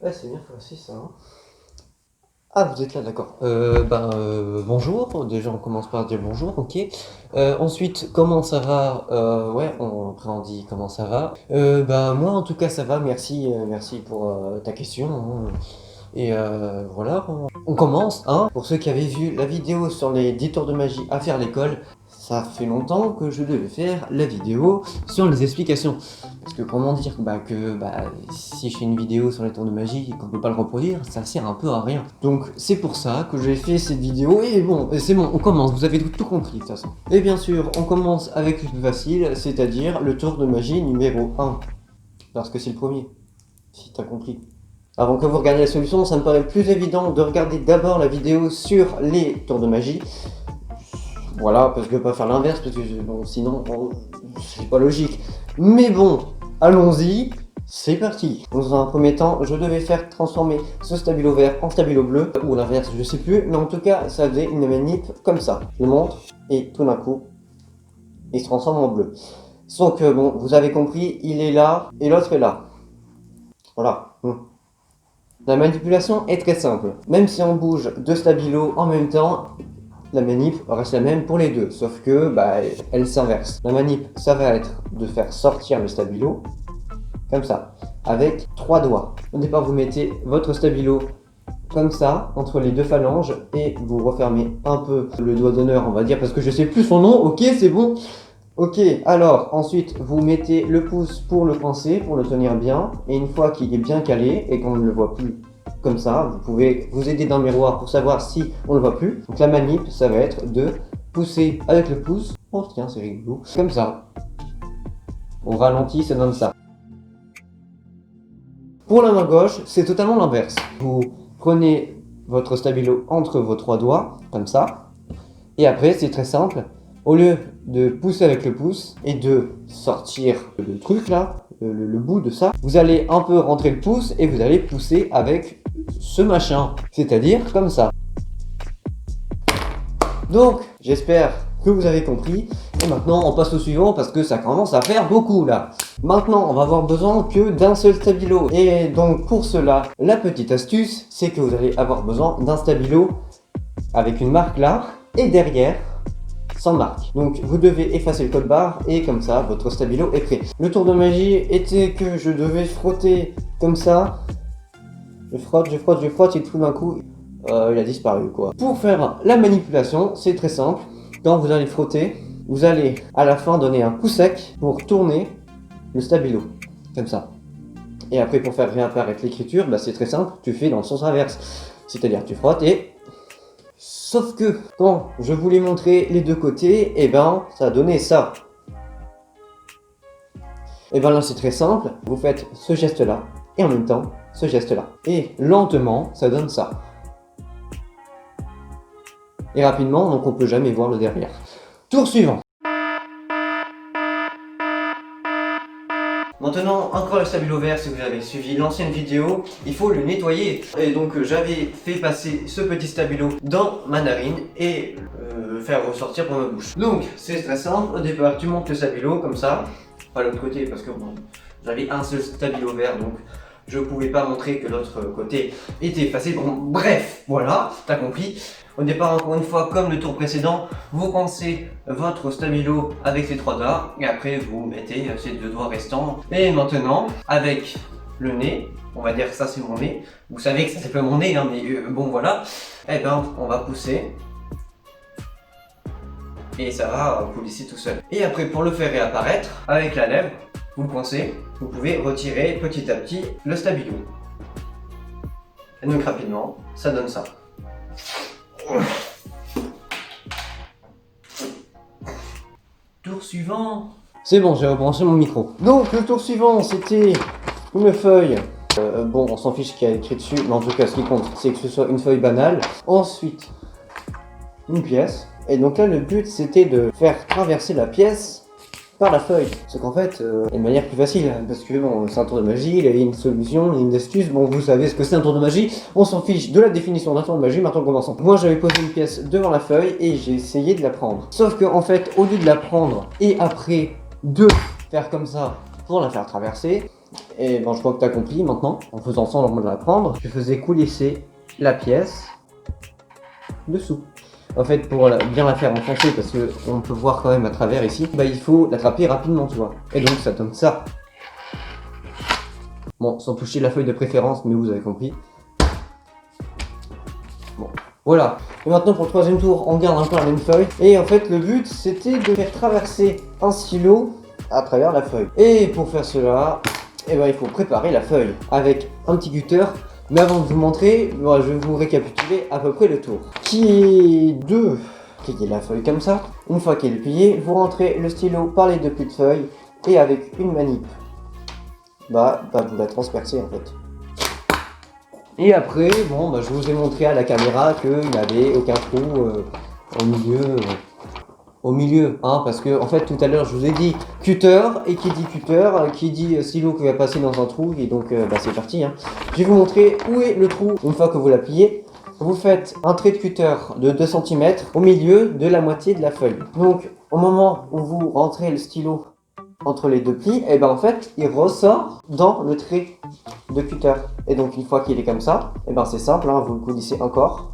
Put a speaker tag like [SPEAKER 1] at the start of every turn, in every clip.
[SPEAKER 1] Ouais, c'est bien facile ça. Hein. Ah, vous êtes là, d'accord. Bonjour. Déjà, on commence par dire bonjour, ok. Ensuite, comment ça va? Après on dit comment ça va. Moi, en tout cas, ça va. Merci, merci pour ta question. Hein. Voilà, on commence. Hein. Pour ceux qui avaient vu la vidéo sur les 10 tours de magie à faire à l'école, ça fait longtemps que je devais faire la vidéo sur les explications. Parce que comment dire si je fais une vidéo sur les tours de magie et qu'on peut pas le reproduire, ça sert un peu à rien. Donc c'est pour ça que j'ai fait cette vidéo et bon, c'est bon, on commence, vous avez tout compris de toute façon. Et bien sûr, on commence avec le plus facile, c'est-à-dire le tour de magie numéro 1. Parce que c'est le premier, si t'as compris. Avant que vous regardiez la solution, ça me paraît plus évident de regarder d'abord la vidéo sur les tours de magie. Voilà, parce que pas faire l'inverse, parce que sinon, c'est pas logique. Mais bon, allons-y, c'est parti. Dans un premier temps, je devais faire transformer ce stabilo vert en stabilo bleu, ou l'inverse, je sais plus, mais en tout cas, ça faisait une manip comme ça. Je montre, et tout d'un coup, il se transforme en bleu. Sauf que, bon, vous avez compris, il est là, et l'autre est là. Voilà. La manipulation est très simple. Même si on bouge deux stabilos en même temps, la manip reste la même pour les deux, sauf que elle s'inverse. La manip, ça va être de faire sortir le stabilo, comme ça, avec 3 doigts. Au départ, vous mettez votre stabilo comme ça, entre les deux phalanges, et vous refermez un peu le doigt d'honneur, on va dire, parce que je sais plus son nom, ok, c'est bon. Ok, alors ensuite vous mettez le pouce pour le coincer, pour le tenir bien, et une fois qu'il est bien calé et qu'on ne le voit plus comme ça, vous pouvez vous aider d'un miroir pour savoir si on ne le voit plus. Donc la manip, ça va être de pousser avec le pouce, oh tiens c'est rigolo, comme ça. On ralentit, ça donne ça. Pour la main gauche, c'est totalement l'inverse. Vous prenez votre stabilo entre vos 3 doigts, comme ça, et après c'est très simple. Au lieu de pousser avec le pouce et de sortir le truc là, le bout de ça, vous allez un peu rentrer le pouce et vous allez pousser avec ce machin, c'est-à-dire comme ça. Donc, j'espère que vous avez compris. Et maintenant, on passe au suivant parce que ça commence à faire beaucoup là. Maintenant, on va avoir besoin que d'un seul stabilo. Et donc, pour cela, la petite astuce, c'est que vous allez avoir besoin d'un stabilo avec une marque là et derrière sans marque. Donc vous devez effacer le code barre et comme ça votre stabilo est prêt. Le tour de magie était que je devais frotter comme ça. Je frotte et tout d'un coup il a disparu quoi. Pour faire la manipulation, c'est très simple. Quand vous allez frotter, vous allez à la fin donner un coup sec pour tourner le stabilo. Comme ça. Et après pour faire réapparaître l'écriture, c'est très simple, tu fais dans le sens inverse. C'est-à-dire tu frottes et... Sauf que quand je voulais montrer les deux côtés, ça a donné ça. Et là c'est très simple, vous faites ce geste là, et en même temps ce geste là. Et lentement, ça donne ça. Et rapidement, donc on peut jamais voir le derrière. Tour suivant. Maintenant, encore le stabilo vert, si vous avez suivi l'ancienne vidéo, il faut le nettoyer. Et donc j'avais fait passer ce petit stabilo dans ma narine et faire ressortir pour ma bouche. Donc c'est très simple, au départ tu montes le stabilo comme ça, pas l'autre côté parce que bon, j'avais un seul stabilo vert donc je pouvais pas montrer que l'autre côté était effacé. Bon bref, voilà, t'as compris. Au départ, encore une fois, comme le tour précédent, vous coincez votre stabilo avec ces 3 doigts et après vous mettez ces 2 doigts restants. Et maintenant, avec le nez, on va dire que ça c'est mon nez. Vous savez que ça c'est pas mon nez, hein, mais bon voilà. On va pousser et ça va coulisser tout seul. Et après, pour le faire réapparaître, avec la lèvre, vous le coincez, vous pouvez retirer petit à petit le stabilo. Et donc rapidement, ça donne ça. Tour suivant. C'est bon, j'ai rebranché mon micro. Donc le tour suivant, c'était une feuille. On s'en fiche ce qu'il y a écrit dessus, mais en tout cas ce qui compte, c'est que ce soit une feuille banale. Ensuite, une pièce. Et donc là, le but, c'était de faire traverser la pièce par la feuille. C'est qu'en fait, il y a une manière plus facile, parce que bon, c'est un tour de magie, il y a une solution, une astuce, bon vous savez ce que c'est un tour de magie, on s'en fiche de la définition d'un tour de magie, maintenant commençons. Moi j'avais posé une pièce devant la feuille et j'ai essayé de la prendre. Sauf que en fait, au lieu de la prendre et après de faire comme ça pour la faire traverser, Et bon, je crois que tu as compris maintenant. En faisant ça, on va la prendre. Je faisais coulisser la pièce dessous. En fait, pour bien la faire enfoncer, parce que on peut voir quand même à travers ici, bah il faut l'attraper rapidement, tu vois. Et donc ça donne ça. Bon, sans toucher la feuille de préférence, mais vous avez compris. Bon, voilà. Et maintenant pour le troisième tour, on garde encore la même feuille. Et en fait, le but, c'était de faire traverser un stylo à travers la feuille. Et pour faire cela, eh ben, il faut préparer la feuille avec un petit cutter. Mais avant de vous montrer, bon, je vais vous récapituler à peu près le tour. Qui est de plier la feuille comme ça. Une fois qu'elle est pliée, vous rentrez le stylo par les deux plis de feuille et avec une manip, vous la transpercez en fait. Et après, bon, je vous ai montré à la caméra qu'il n'y avait aucun trou au milieu, hein, parce que en fait tout à l'heure je vous ai dit cutter, et qui dit stylo qui va passer dans un trou, et donc c'est parti, hein. Je vais vous montrer où est le trou. Une fois que vous la pliez, vous faites un trait de cutter de 2 cm au milieu de la moitié de la feuille. Donc au moment où vous rentrez le stylo entre les deux plis, et ben en fait il ressort dans le trait de cutter. Et donc une fois qu'il est comme ça, et ben c'est simple, hein, vous le coulissez encore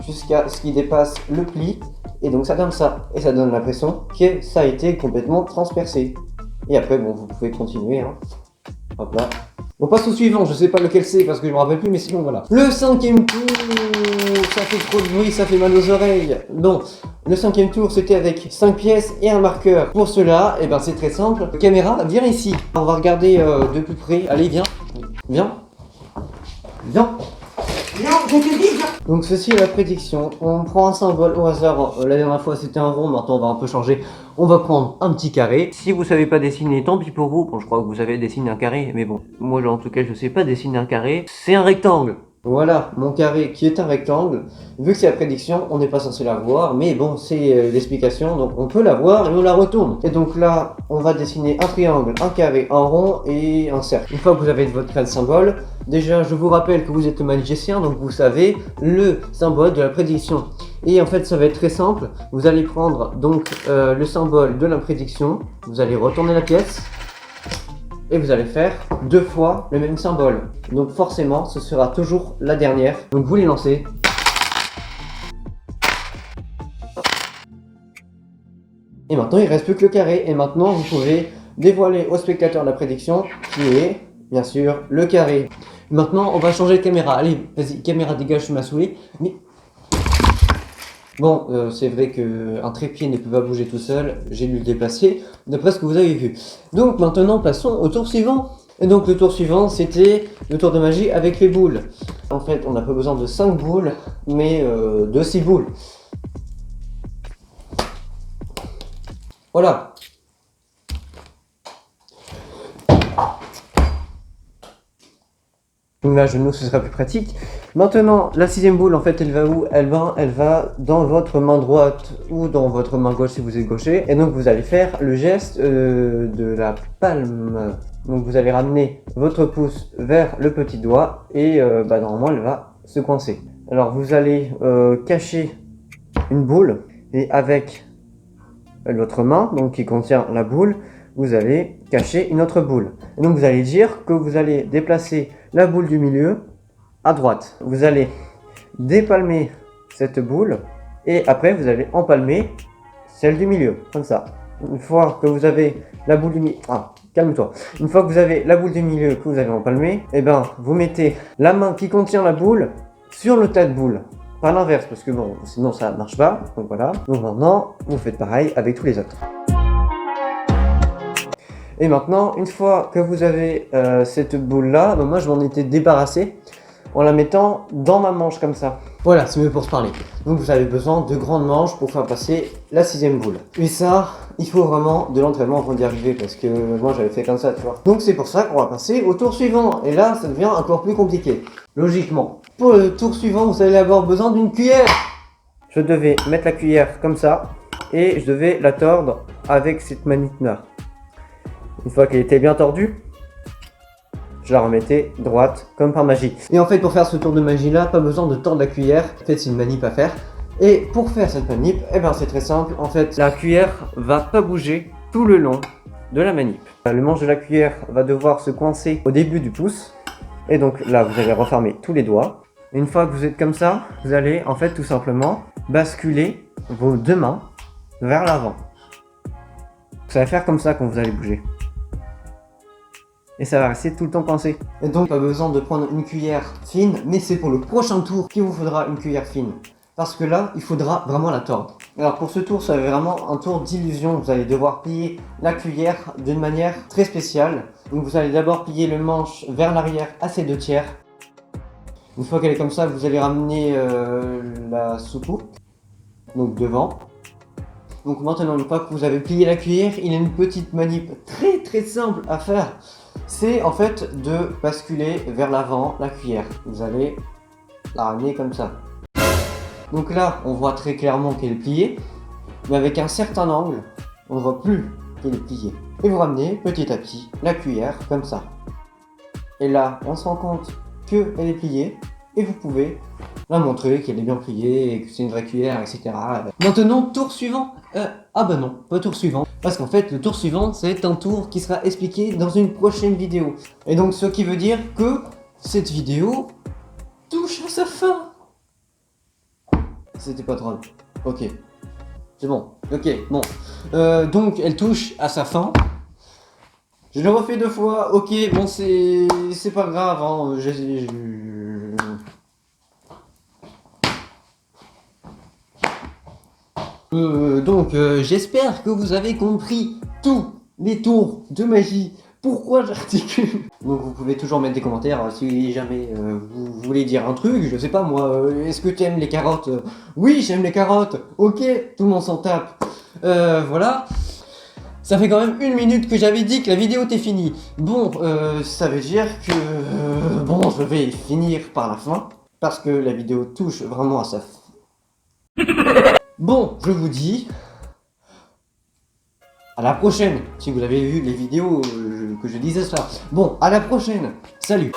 [SPEAKER 1] jusqu'à ce qu'il dépasse le pli. Et donc ça donne ça, et ça donne l'impression que ça a été complètement transpercé. Et après, bon, vous pouvez continuer, hein. Hop là. On passe au suivant, je sais pas lequel c'est parce que je me rappelle plus, mais sinon voilà. Le 5e tour, ça fait trop de bruit, ça fait mal aux oreilles. Bon, le 5e tour, c'était avec 5 pièces et un marqueur. Pour cela, et ben c'est très simple. Caméra, viens ici. On va regarder de plus près. Allez, viens. Viens. Viens. Non, je te dis, viens. Donc ceci est la prédiction. On prend un symbole au hasard. La dernière fois c'était un rond, maintenant on va un peu changer. On va prendre un petit carré. Si vous savez pas dessiner, tant pis pour vous. Bon, je crois que vous savez dessiner un carré, mais bon, moi en tout cas je sais pas dessiner un carré. C'est un rectangle. Voilà, mon carré qui est un rectangle. Vu que c'est la prédiction, on n'est pas censé la voir, mais bon, c'est l'explication, donc on peut la voir et on la retourne. Et donc là, on va dessiner un triangle, un carré, un rond et un cercle. Une fois que vous avez votre craie de symbole, déjà je vous rappelle que vous êtes le magicien, donc vous savez le symbole de la prédiction. Et en fait, ça va être très simple. Vous allez prendre donc le symbole de la prédiction, vous allez retourner la pièce, et vous allez faire 2 fois le même symbole. Donc forcément, ce sera toujours la dernière. Donc vous les lancez. Et maintenant, il ne reste plus que le carré. Et maintenant, vous pouvez dévoiler au spectateur la prédiction, qui est, bien sûr, le carré. Maintenant, on va changer de caméra. Allez, vas-y, caméra, dégage, je m'as saoulé. Mais... Bon, c'est vrai qu'un trépied ne peut pas bouger tout seul, j'ai dû le déplacer, d'après ce que vous avez vu. Donc maintenant, passons au tour suivant. Et donc le tour suivant, c'était le tour de magie avec les boules. En fait, on n'a pas besoin de 5 boules, mais de 6 boules. Voilà. Donc là, genou, ce sera plus pratique. Maintenant, la 6e boule, en fait, elle va où? Elle va dans votre main droite ou dans votre main gauche si vous êtes gaucher. Et donc, vous allez faire le geste de la palme. Donc, vous allez ramener votre pouce vers le petit doigt et normalement, elle va se coincer. Alors, vous allez cacher une boule et avec l'autre main, donc qui contient la boule, vous allez cacher une autre boule. Et donc, vous allez dire que vous allez déplacer la boule du milieu à droite. Vous allez dépalmer cette boule et après vous allez empalmer celle du milieu, comme ça. Une fois que vous avez la boule du milieu, calme-toi. Une fois que vous avez la boule du milieu que vous avez empalmée, et vous mettez la main qui contient la boule sur le tas de boules. Pas l'inverse parce que bon, sinon ça marche pas. Donc voilà. Donc maintenant, vous faites pareil avec tous les autres. Et maintenant, une fois que vous avez cette boule-là, moi je m'en étais débarrassé en la mettant dans ma manche comme ça. Voilà, c'est mieux pour se parler. Donc vous avez besoin de grandes manches pour faire passer la 6e boule. Et ça, il faut vraiment de l'entraînement avant d'y arriver parce que moi j'avais fait comme ça, tu vois. Donc c'est pour ça qu'on va passer au tour suivant. Et là, ça devient encore plus compliqué. Logiquement. Pour le tour suivant, vous allez avoir besoin d'une cuillère. Je devais mettre la cuillère comme ça et je devais la tordre avec cette manip-là. Une fois qu'elle était bien tordue, je la remettais droite comme par magie. Et en fait, pour faire ce tour de magie là, pas besoin de tordre la cuillère. En fait, c'est une manip à faire. Et pour faire cette manip, c'est très simple. En fait, la cuillère va pas bouger tout le long de la manip. Le manche de la cuillère va devoir se coincer au début du pouce. Et donc là, vous allez refermer tous les doigts. Et une fois que vous êtes comme ça, vous allez en fait tout simplement basculer vos deux mains vers l'avant. Ça va faire comme ça quand vous allez bouger. Et ça va rester tout le temps coincé. Et donc pas besoin de prendre une cuillère fine, mais c'est pour le prochain tour qu'il vous faudra une cuillère fine. Parce que là, il faudra vraiment la tordre. Alors pour ce tour, ça va vraiment un tour d'illusion. Vous allez devoir plier la cuillère d'une manière très spéciale. Donc vous allez d'abord plier le manche vers l'arrière à ses 2/3. Une fois qu'elle est comme ça, vous allez ramener la soucoupe, donc devant. Donc maintenant, une fois que vous avez plié la cuillère, il y a une petite manip très simple à faire. C'est en fait de basculer vers l'avant la cuillère. Vous allez la ramener comme ça. Donc là, on voit très clairement qu'elle est pliée, mais avec un certain angle, on ne voit plus qu'elle est pliée. Et vous ramenez petit à petit la cuillère comme ça. Et là, on se rend compte qu'elle est pliée, et vous pouvez la montrer qu'elle est bien pliée, et que c'est une vraie cuillère, etc. Maintenant, tour suivant. Ah bah non, pas tour suivant. Parce qu'en fait, le tour suivant, c'est un tour qui sera expliqué dans une prochaine vidéo. Et donc, ce qui veut dire que cette vidéo touche à sa fin. C'était pas drôle. Ok. C'est bon. Ok, bon. Donc, elle touche à sa fin. Je le refais 2 fois. Ok, bon, c'est pas grave. Hein. Donc, j'espère que vous avez compris tous les tours de magie. Pourquoi j'articule. Donc vous pouvez toujours mettre des commentaires si jamais vous voulez dire un truc, je sais pas moi, est-ce que tu aimes les carottes? Oui, j'aime les carottes, ok, tout le monde s'en tape. Voilà, ça fait quand même 1 minute que j'avais dit que la vidéo était finie. Bon, ça veut dire que, bon, je vais finir par la fin, parce que la vidéo touche vraiment à sa fin. Bon, je vous dis... à la prochaine, si vous avez vu les vidéos que je disais ça. Bon, à la prochaine. Salut.